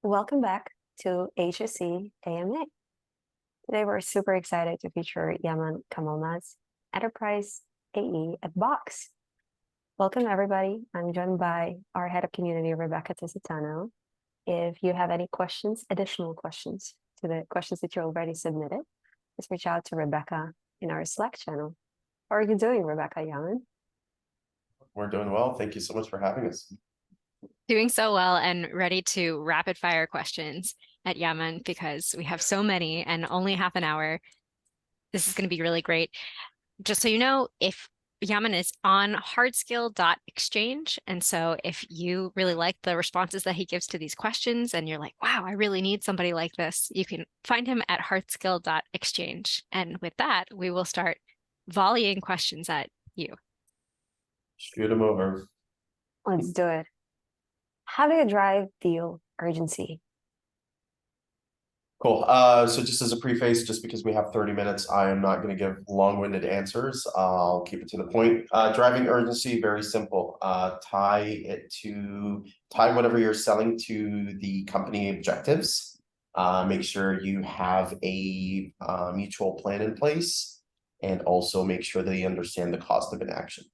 Welcome back to HSC AMA. Today we're super excited to feature Yaman Kamalmaz, Enterprise AE at Box. Welcome everybody. I'm joined by our head of community, Rebecca Tisitano. If you have any questions, additional questions to the questions that you already submitted, just reach out to Rebecca in our Slack channel. How are you doing, Rebecca, Yaman? We're doing well. Thank you so much for having us. Doing so well and ready to rapid fire questions at Yaman because we have so many and only half an hour. This is going to be really great. Just so you know, if Yaman is on hardskill.exchange. And so if you really like the responses that he gives to these questions and you're like, wow, I really need somebody like this, you can find him at hardskill.exchange. And with that, we will start volleying questions at you. Shoot them over. Let's do it. How do you drive deal urgency? Cool. So just as a preface, just because we have 30 minutes, I am not going to give long-winded answers. I'll keep it to the point. Driving urgency, very simple. Tie whatever you're selling to the company objectives. Make sure you have a mutual plan in place, and also make sure they understand the cost of inaction.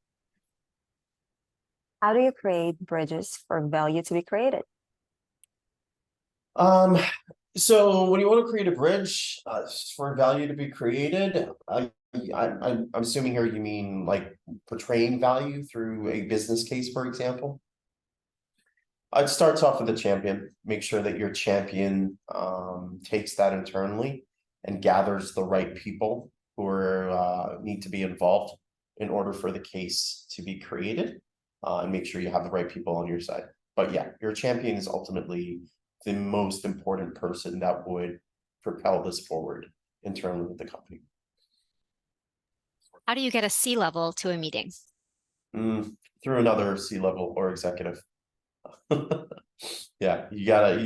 How do you create bridges for value to be created? So when you want to create a bridge for value to be created, I'm assuming here you mean like portraying value through a business case, for example. It starts off with a champion. Make sure that your champion takes that internally and gathers the right people who need to be involved in order for the case to be created, and make sure you have the right people on your side. But yeah, your champion is ultimately the most important person that would propel this forward internally with the company. How do you get a C-level to a meeting? Through another C-level or executive. Yeah, you gotta,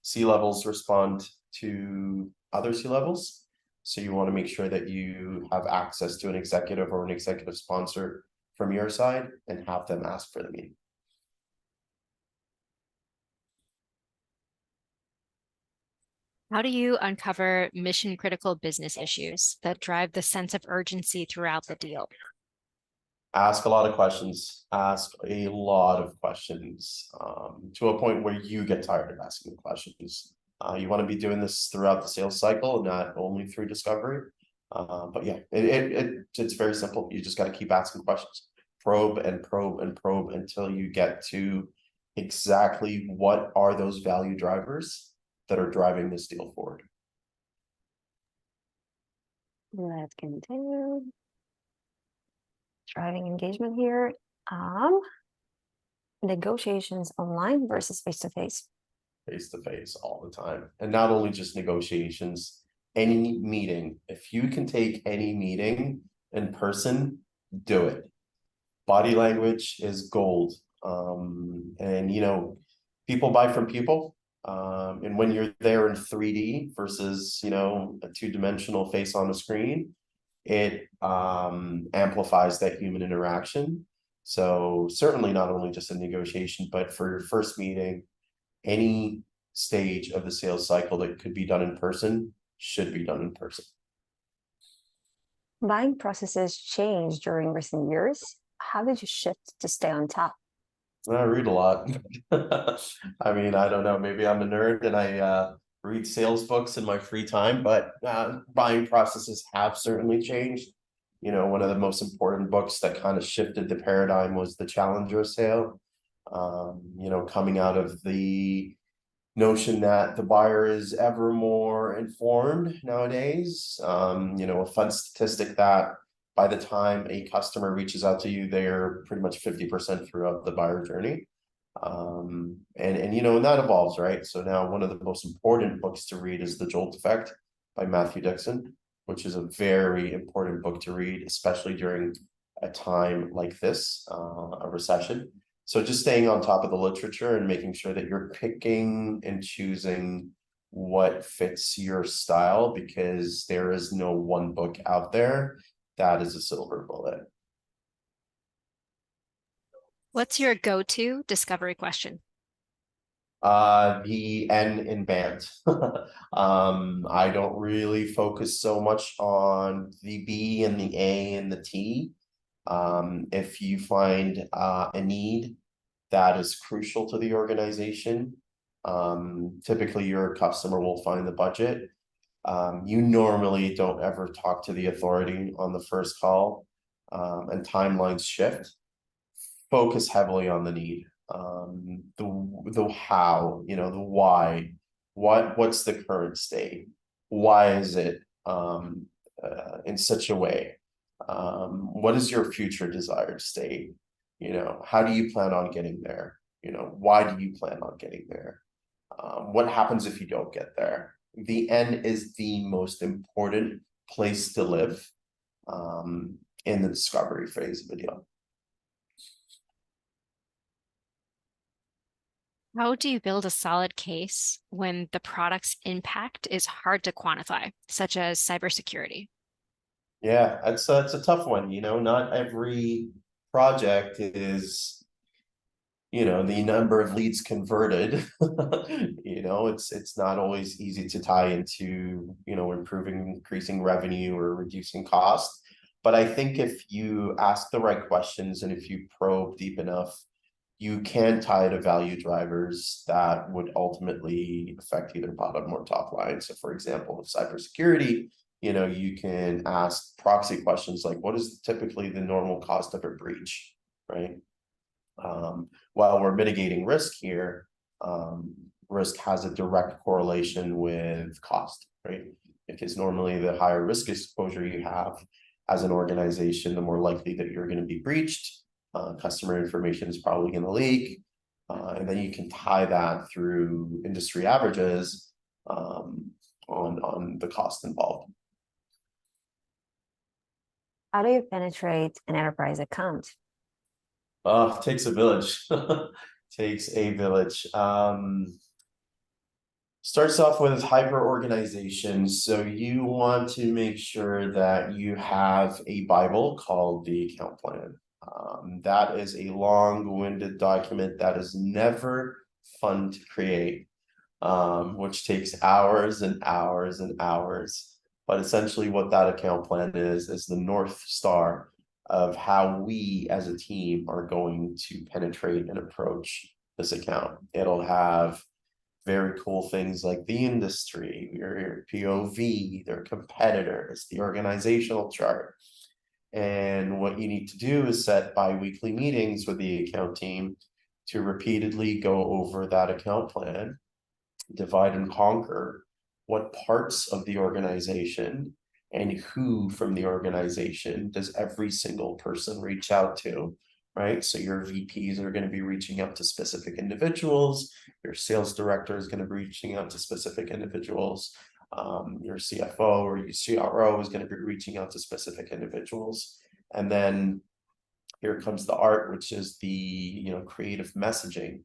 C-levels respond to other C-levels. So you want to make sure that you have access to an executive or an executive sponsor from your side and have them ask for the meeting. How do you uncover mission critical business issues that drive the sense of urgency throughout the deal? Ask a lot of questions, to a point where you get tired of asking questions. You want to be doing this throughout the sales cycle, not only through discovery. But yeah, it's very simple. You just got to keep asking questions, probe and probe and probe until you get to exactly what are those value drivers that are driving this deal forward. Let's continue. Driving engagement here. Negotiations online versus face-to-face. Face-to-face all the time. And not only just negotiations, any meeting. If you can take any meeting in person, do it. Body language is gold. And people buy from people. And when you're there in 3D versus a two-dimensional face on a screen, it amplifies that human interaction. So certainly not only just a negotiation, but for your first meeting, any stage of the sales cycle that could be done in person should be done in person. Buying processes changed during recent years. How did you shift to stay on top? I read a lot. I mean, I don't know, maybe I'm a nerd and I read sales books in my free time, but buying processes have certainly changed. One of the most important books that kind of shifted the paradigm was The Challenger Sale. Coming out of the notion that the buyer is ever more informed nowadays. A fun statistic that by the time a customer reaches out to you, they're pretty much 50% throughout the buyer journey. And that evolves, right? So now one of the most important books to read is The Jolt Effect by Matthew Dixon, which is a very important book to read, especially during a time like this, a recession. So just staying on top of the literature and making sure that you're picking and choosing what fits your style, because there is no one book out there that is a silver bullet. What's your go-to discovery question? The N in band. I don't really focus so much on the B and the A and the T. If you find a need that is crucial to the organization, typically your customer will find the budget. You normally don't ever talk to the authority on the first call, and timelines shift. Focus heavily on the need, the how, the why, what's the current state, why is it in such a way, what is your future desired state, how do you plan on getting there, why do you plan on getting there, what happens if you don't get there. The end is the most important place to live in the discovery phase of a deal. How do you build a solid case when the product's impact is hard to quantify, such as cybersecurity? Yeah, it's a tough one. Not every project is, the number of leads converted. It's not always easy to tie into, increasing revenue or reducing cost. But I think if you ask the right questions and if you probe deep enough, you can tie to value drivers that would ultimately affect either bottom or top line. So for example, with cybersecurity, you can ask proxy questions like, what is typically the normal cost of a breach, right? While we're mitigating risk here, risk has a direct correlation with cost, right? Because normally the higher risk exposure you have as an organization, the more likely that you're going to be breached. Customer information is probably going to leak. And then you can tie that through industry averages on the cost involved. How do you penetrate an enterprise account? Takes a village. Takes a village. Starts off with hyper organization. So you want to make sure that you have a Bible called the account plan. That is a long-winded document that is never fun to create, which takes hours and hours and hours. But essentially what that account plan is the North Star of how we as a team are going to penetrate and approach this account. It'll have very cool things like the industry, your POV, their competitors, the organizational chart. And what you need to do is set bi-weekly meetings with the account team to repeatedly go over that account plan, divide and conquer what parts of the organization and who from the organization does every single person reach out to, right? So your VPs are going to be reaching out to specific individuals. Your sales director is going to be reaching out to specific individuals. Your CFO or your CRO is going to be reaching out to specific individuals. And then here comes the art, which is the creative messaging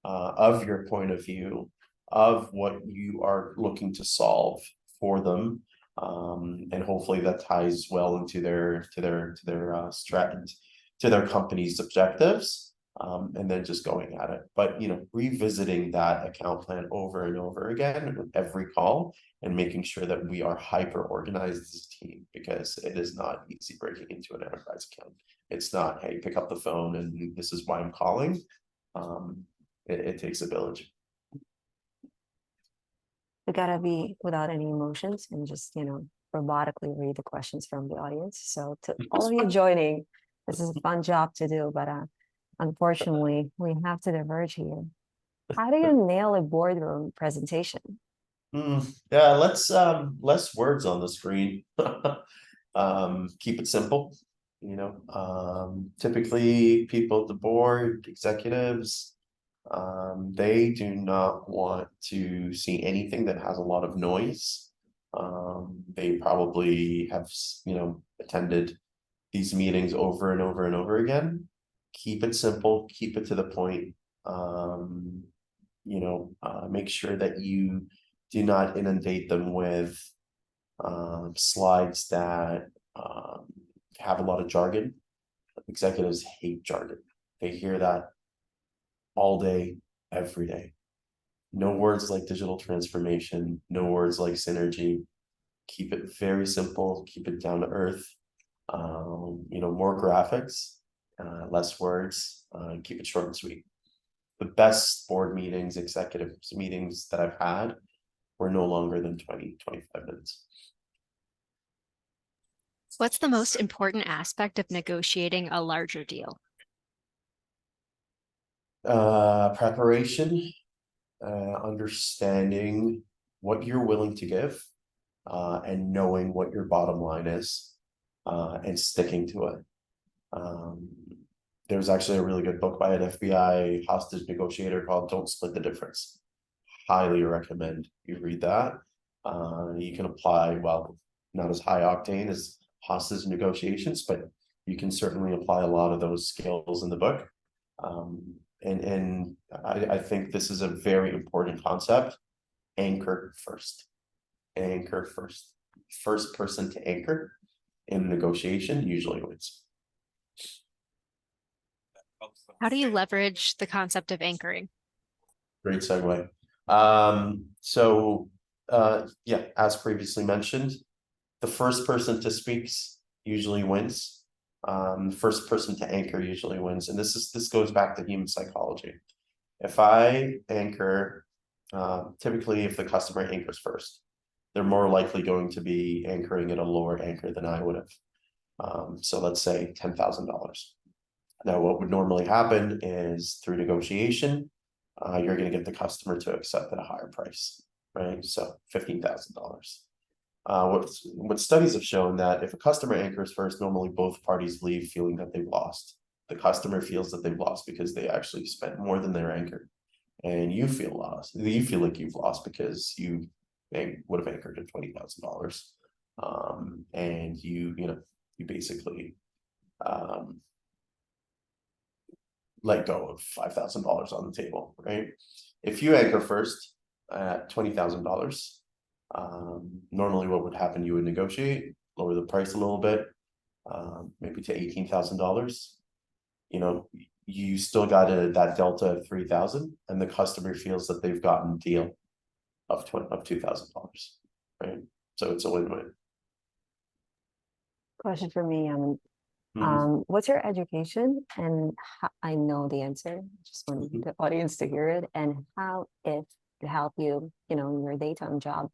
of your point of view of what you are looking to solve for them, and hopefully that ties well into their strategy, to their company's objectives, and then just going at it. But revisiting that account plan over and over again with every call and making sure that we are hyper organized as a team, because it is not easy breaking into an enterprise account. It's not, hey, pick up the phone and this is why I'm calling. It takes a village. We gotta be without any emotions and just, robotically read the questions from the audience. So to all of you joining, this is a fun job to do, but unfortunately, we have to diverge here. How do you nail a boardroom presentation? Yeah, let's less words on the screen. Keep it simple. Typically people at the board, executives, they do not want to see anything that has a lot of noise. They probably have attended these meetings over and over and over again. Keep it simple, keep it to the point. Make sure that you do not inundate them with slides that have a lot of jargon. Executives hate jargon. They hear that all day, every day. No words like digital transformation, no words like synergy. Keep it very simple, keep it down to earth. More graphics, less words, keep it short and sweet. The best board meetings, executive meetings that I've had were no longer than 20-25 minutes. What's the most important aspect of negotiating a larger deal? Preparation, understanding what you're willing to give, and knowing what your bottom line is, and sticking to it. There's actually a really good book by an FBI hostage negotiator called Don't Split the Difference. Highly recommend you read that. You can apply, well, not as high octane as hostage negotiations, but you can certainly apply a lot of those skills in the book. And I think this is a very important concept. Anchor first. Anchor first. First person to anchor in negotiation usually wins. How do you leverage the concept of anchoring? Great segue. Yeah, as previously mentioned, the first person to speak usually wins. First person to anchor usually wins. And this goes back to human psychology. If I anchor, typically if the customer anchors first, they're more likely going to be anchoring at a lower anchor than I would have. So let's say $10,000. Now, what would normally happen is through negotiation, you're going to get the customer to accept at a higher price, right? So $15,000. What studies have shown that if a customer anchors first, normally both parties leave feeling that they've lost. The customer feels that they've lost because they actually spent more than their anchor, and you feel lost. You feel like you've lost because you would have anchored at $20,000, and you basically let go of $5,000 on the table, right? If you anchor first at $20,000, normally what would happen, you would negotiate, lower the price a little bit, maybe to $18,000. You still got that delta of 3,000, and the customer feels that they've gotten a deal of $2,000, right? So it's a win-win. Question for me, Mhm. what's your education? And I know the answer. Just want the audience to hear it, and how it help you, in your daytime job.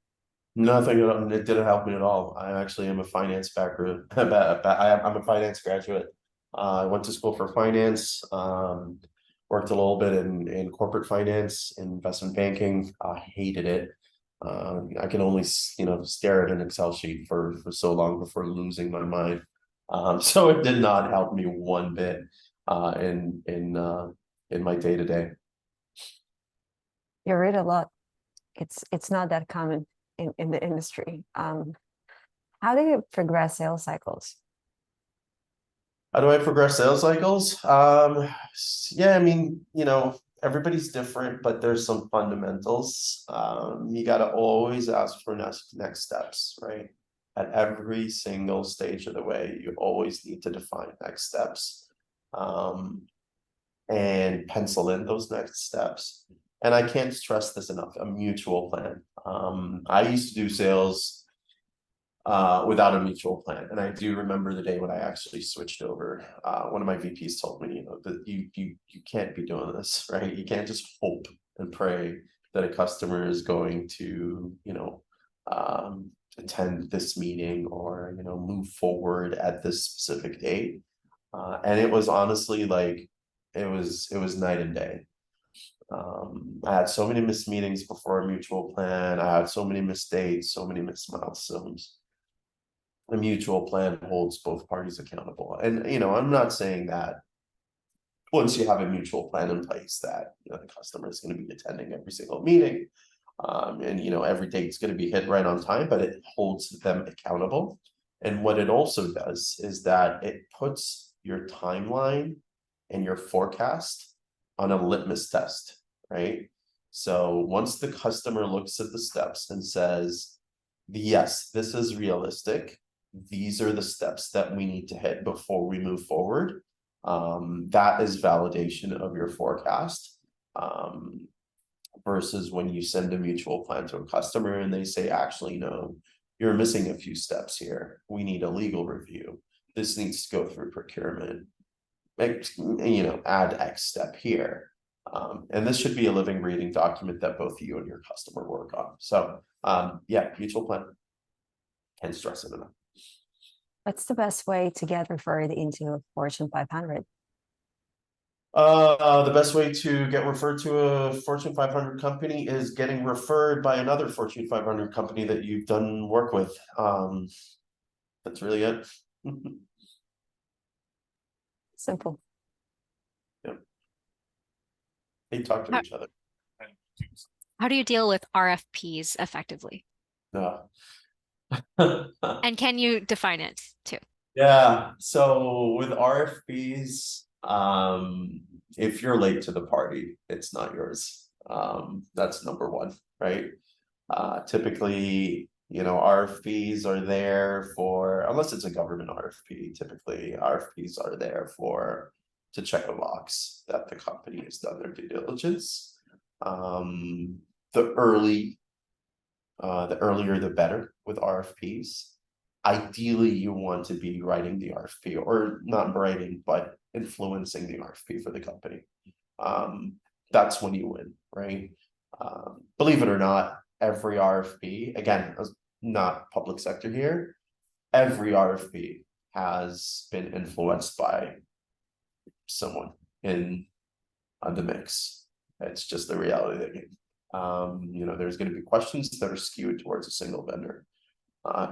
Nothing, it didn't help me at all. I actually am a finance background. I'm a finance graduate. I went to school for finance, worked a little bit in corporate finance, investment banking. I hated it. I can only, stare at an Excel sheet for so long before losing my mind. So it did not help me one bit, in my day to day. You read a lot. It's not that common in the industry. How do you progress sales cycles? How do I progress sales cycles? Yeah, I mean, everybody's different, but there's some fundamentals. You got to always ask for next steps, right? At every single stage of the way, you always need to define next steps, and pencil in those next steps. And I can't stress this enough, a mutual plan. I used to do sales without a mutual plan. And I do remember the day when I actually switched over. One of my VPs told me, that you can't be doing this, right? You can't just hope and pray that a customer is going to, attend this meeting or, move forward at this specific date. And it was honestly like, it was night and day. I had so many missed meetings before a mutual plan. I had so many missed dates, so many missed milestones. A mutual plan holds both parties accountable. And, I'm not saying that once you have a mutual plan in place that, the customer is going to be attending every single meeting, and, every date's going to be hit right on time, but it holds them accountable. And what it also does is that it puts your timeline and your forecast on a litmus test, right? So once the customer looks at the steps and says, yes, this is realistic, these are the steps that we need to hit before we move forward, that is validation of your forecast. versus when you send a mutual plan to a customer and they say, actually, no, you're missing a few steps here. We need a legal review. This needs to go through procurement. Add X step here. And this should be a living, breathing document that both you and your customer work on. So, yeah, mutual plan. Can't stress it enough. What's the best way to get referred into a Fortune 500? The best way to get referred to a Fortune 500 company is getting referred by another Fortune 500 company that you've done work with. That's really it. Simple. They talk to each other. How do you deal with RFPs effectively? No. And can you define it too? Yeah, so with RFPs, if you're late to the party, it's not yours. That's number one, right? Typically, RFPs are there for, unless it's a government RFP, typically RFPs are there for to check a box that the company has done their due diligence. The earlier the better with RFPs. Ideally, you want to be writing the RFP, or not writing, but influencing the RFP for the company. That's when you win, right? Believe it or not, every RFP, again, not public sector here, every RFP has been influenced by someone in the mix. It's just the reality of the game. There's going to be questions that are skewed towards a single vendor.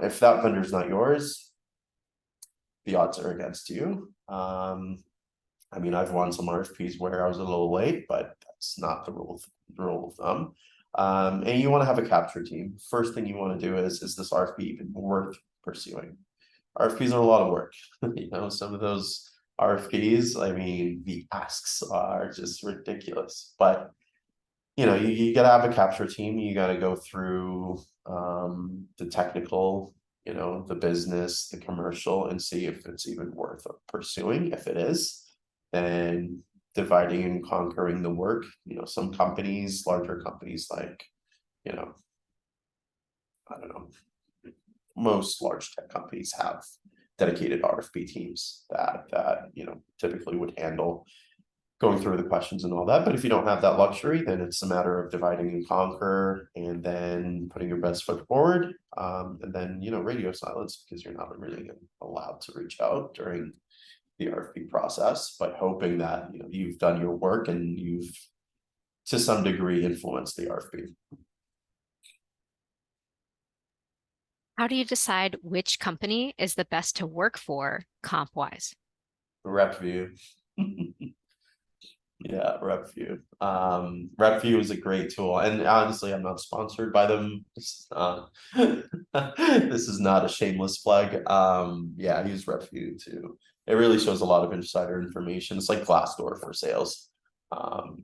If that vendor is not yours, the odds are against you. I've won some RFPs where I was a little late, but that's not the rule of thumb. And you want to have a capture team. First thing you want to do is this RFP even worth pursuing? RFPs are a lot of work. Some of those RFPs, the asks are just ridiculous. But you got to have a capture team. You got to go through the technical, the business, the commercial, and see if it's even worth pursuing. If it is, then dividing and conquering the work. Some companies, larger companies like, I don't know, most large tech companies have dedicated RFP teams that typically would handle going through the questions and all that. But if you don't have that luxury, then it's a matter of dividing and conquer, and then putting your best foot forward, and then radio silence, because you're not really allowed to reach out during the RFP process, but hoping that you've done your work and you've to some degree influenced the RFP. How do you decide which company is the best to work for comp-wise? RepView. Yeah, RepView. RepView is a great tool, and honestly, I'm not sponsored by them. This is not a shameless plug. Yeah, I use RepView too. It really shows a lot of insider information. It's like Glassdoor for sales. How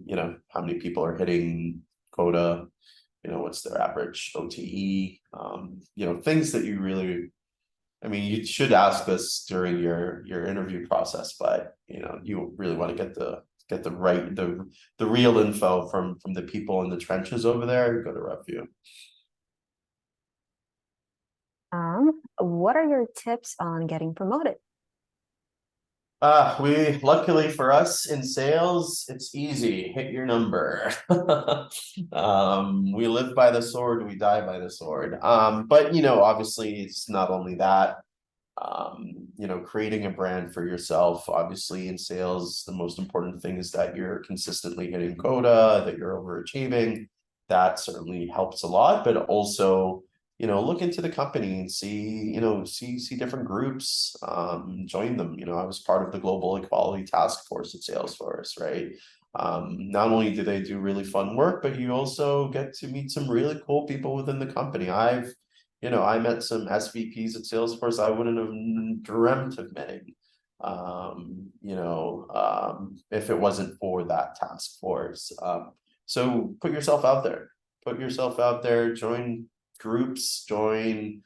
many people are hitting quota, what's their average OTE, things that you really, you should ask this during your interview process, but you really want to get the real info from the people in the trenches over there. Go to RepView. What are your tips on getting promoted? We luckily for us in sales, it's easy. Hit your number. We live by the sword, we die by the sword. But obviously it's not only that. Creating a brand for yourself. Obviously in sales, the most important thing is that you're consistently hitting quota, that you're overachieving. That certainly helps a lot, but also look into the company and see different groups, join them. I was part of the global equality task force at Salesforce, right? Not only do they do really fun work, but you also get to meet some really cool people within the company. I met some SVPs at Salesforce I wouldn't have dreamt of meeting, if it wasn't for that task force. So put yourself out there, join groups, do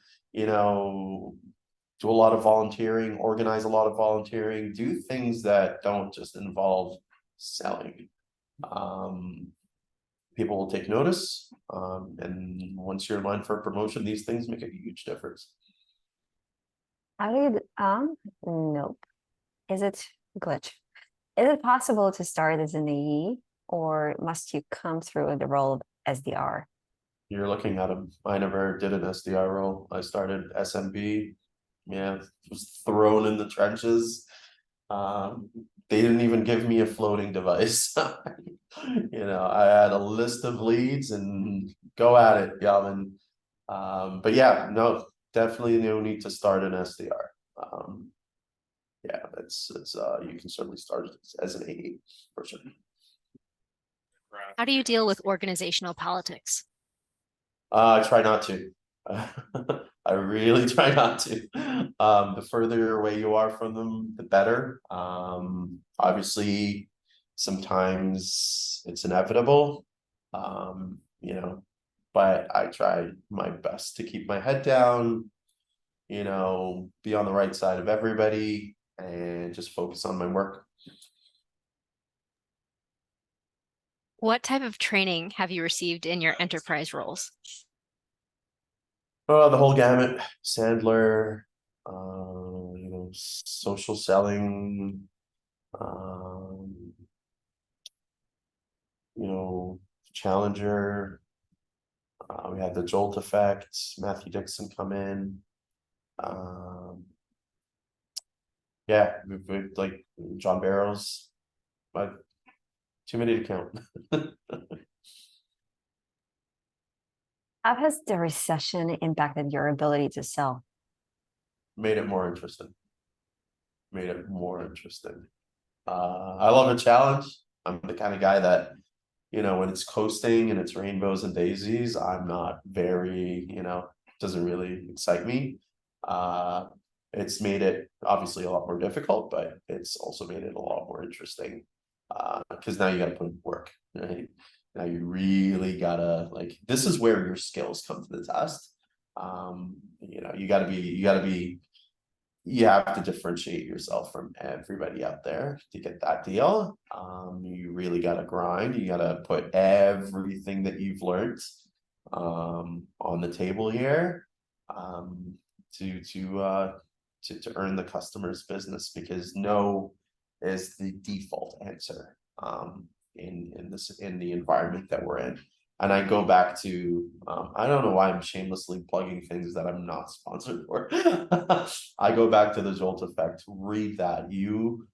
a lot of volunteering, organize a lot of volunteering, do things that don't just involve selling. people will take notice. And once you're in line for a promotion, these things make a huge difference. How do you, nope. Is it glitch? Is it possible to start as an AE or must you come through the role of SDR? You're looking at them. I never did an SDR role. I started SMB. Yeah, was thrown in the trenches. They didn't even give me a floating device. I had a list of leads and go at it, Yaman. But yeah, no, definitely no need to start an SDR. Yeah, it's you can certainly start as an AE for sure. How do you deal with organizational politics? I try not to. I really try not to. The further away you are from them, the better. Obviously, sometimes it's inevitable. But I try my best to keep my head down, be on the right side of everybody and just focus on my work. What type of training have you received in your enterprise roles? Oh, the whole gamut, Sandler, social selling, um, Challenger. We had the Jolt effect, Matthew Dixon come in. Yeah, we've like John Barrows, but too many to count. How has the recession impacted your ability to sell? Made it more interesting. Made it more interesting. I love a challenge. I'm the kind of guy that, when it's coasting and it's rainbows and daisies, I'm not very, doesn't really excite me. It's made it obviously a lot more difficult, but it's also made it a lot more interesting. Because now you got to put in work, right? Now you really gotta this is where your skills come to the test. You have to differentiate yourself from everybody out there to get that deal. You really got to grind. You got to put everything that you've learned on the table here to earn the customer's business, because no is the default answer in the environment that we're in. And I go back to, I don't know why I'm shamelessly plugging things that I'm not sponsored for. I go back to the Jolt effect, read that. You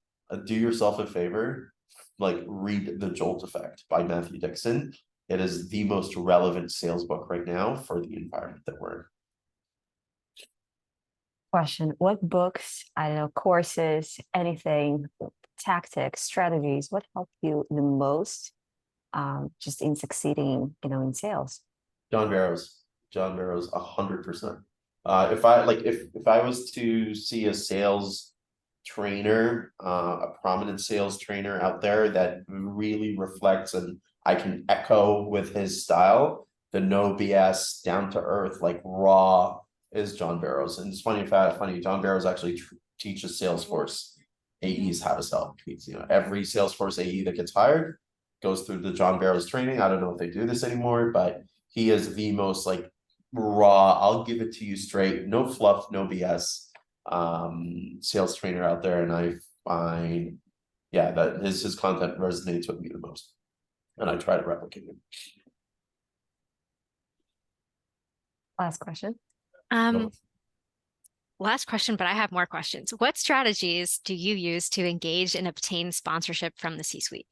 do yourself a favor, read the Jolt effect by Matthew Dixon. It is the most relevant sales book right now for the environment that we're in. Question: what books, I don't know, courses, anything, tactics, strategies, what helped you the most just in succeeding, in sales? John Barrows, 100%. If I was to see a sales trainer, a prominent sales trainer out there that really reflects and I can echo with his style, the no BS, down to earth, raw, is John Barrows. And it's funny, John Barrows actually teaches Salesforce AEs how to sell. Every Salesforce AE that gets hired goes through the John Barrows training. I don't know if they do this anymore, but he is the most raw, I'll give it to you straight, no fluff, no BS sales trainer out there. And I find, that his content resonates with me the most, and I try to replicate it. Last question. Last question, but I have more questions. What strategies do you use to engage and obtain sponsorship from the C-suite?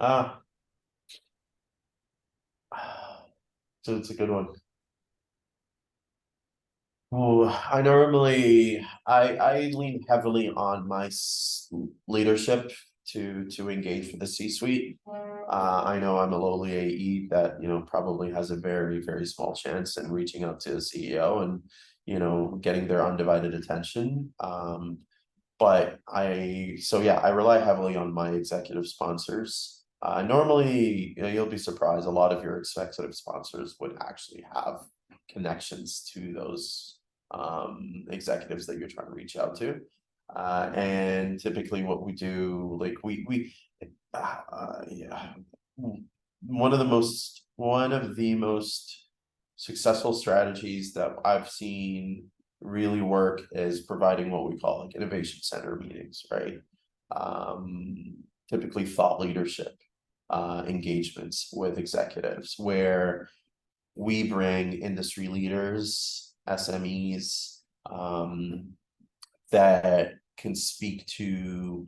So it's a good one. Oh, I lean heavily on my leadership to engage with the C-suite. I know I'm a lowly AE that probably has a very, very small chance in reaching out to a CEO and getting their undivided attention. But I rely heavily on my executive sponsors. Normally, you'll be surprised, a lot of your executive sponsors would actually have connections to those executives that you're trying to reach out to. And typically what we do, one of the most successful strategies that I've seen really work is providing what we call like innovation center meetings, right? Typically thought leadership engagements with executives where we bring industry leaders, SMEs, that can speak to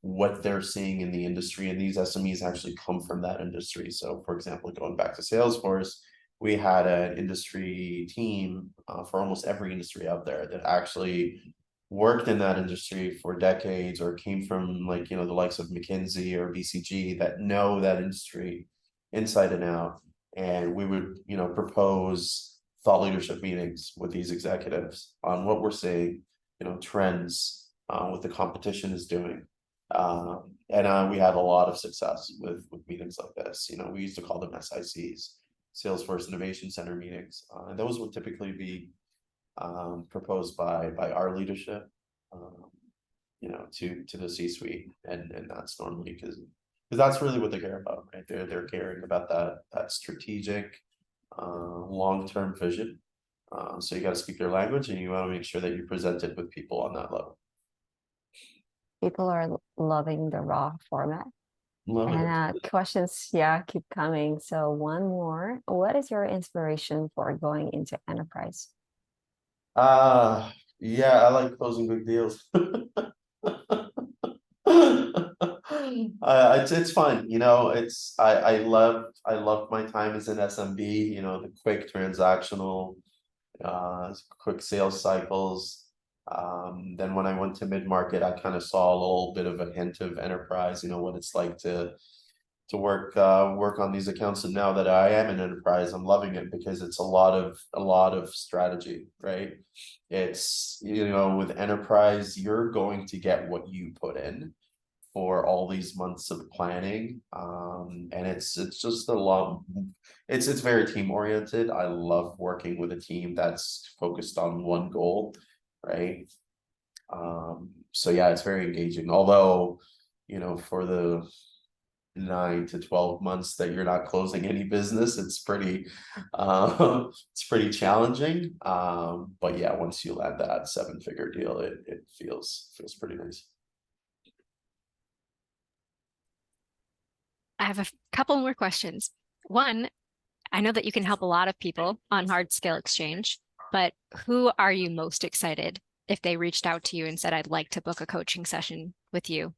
what they're seeing in the industry, and these SMEs actually come from that industry. So for example, going back to Salesforce, we had an industry team for almost every industry out there that actually worked in that industry for decades or came from like, the likes of McKinsey or BCG that know that industry inside and out. And we would, propose thought leadership meetings with these executives on what we're seeing, trends, what the competition is doing. And we had a lot of success with meetings like this. We used to call them SICs, Salesforce Innovation Center meetings. And those would typically be proposed by our leadership, to the C-suite, and that's normally because that's really what they care about, right? They're caring about that strategic, long-term vision. So you got to speak their language, and you want to make sure that you present it with people on that level. People are loving the raw format. Love it. And questions, keep coming. So one more. What is your inspiration for going into enterprise? Yeah, I like closing big deals. It's fun, I love my time as an SMB, the quick transactional, quick sales cycles. Then when I went to mid-market, I kind of saw a little bit of a hint of enterprise, what it's like to work on these accounts. And now that I am in enterprise, I'm loving it because it's a lot of strategy, right? It's, with enterprise, you're going to get what you put in for all these months of planning. And it's just a lot. It's very team oriented. I love working with a team that's focused on one goal, right? So yeah, it's very engaging. Although, for the 9 to 12 months that you're not closing any business, it's pretty challenging. But yeah, once you land that 7-figure deal, it feels pretty nice. I have a couple more questions. One, I know that you can help a lot of people on Hard Scale Exchange, but who are you most excited if they reached out to you and said, I'd like to book a coaching session with you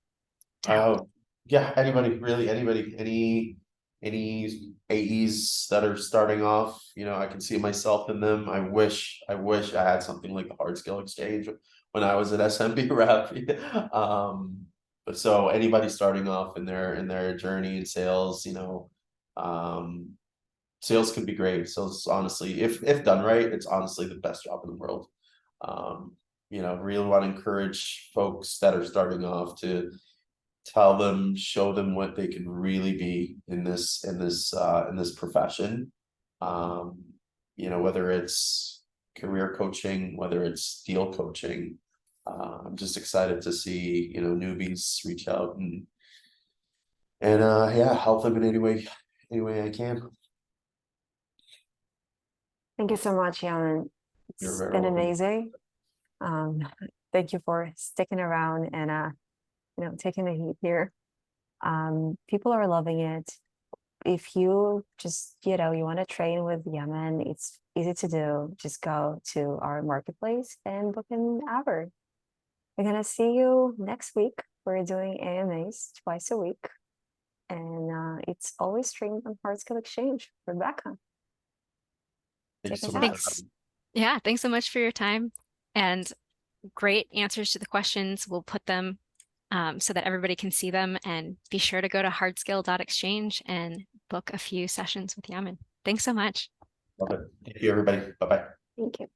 to help? Yeah, anybody, really, anybody, any AEs that are starting off, I can see myself in them. I wish I had something like the Hard Scale Exchange when I was an SMB rep. But so anybody starting off in their journey in sales, sales can be great. Sales, honestly, if done right, it's honestly the best job in the world. Really want to encourage folks that are starting off to show them what they can really be in this profession. Whether it's career coaching, whether it's deal coaching. I'm just excited to see, newbies reach out and help them in any way I can. Thank you so much, Yaman. You're It's very been welcome. amazing. Thank you for sticking around and taking the heat here. People are loving it. If you just, you want to train with Yaman, it's easy to do. Just go to our marketplace and book an hour. We're gonna see you next week. We're doing AMAs twice a week. And it's always streamed on Hard Skill Exchange. Rebecca. Thank you Take so us much. out. Thanks. Yeah, thanks so much for your time and great answers to the questions. We'll put them so that everybody can see them, and be sure to go to hardscale.exchange and book a few sessions with Yaman. Thanks so much. Love it. Thank you, everybody. Bye-bye. Thank you.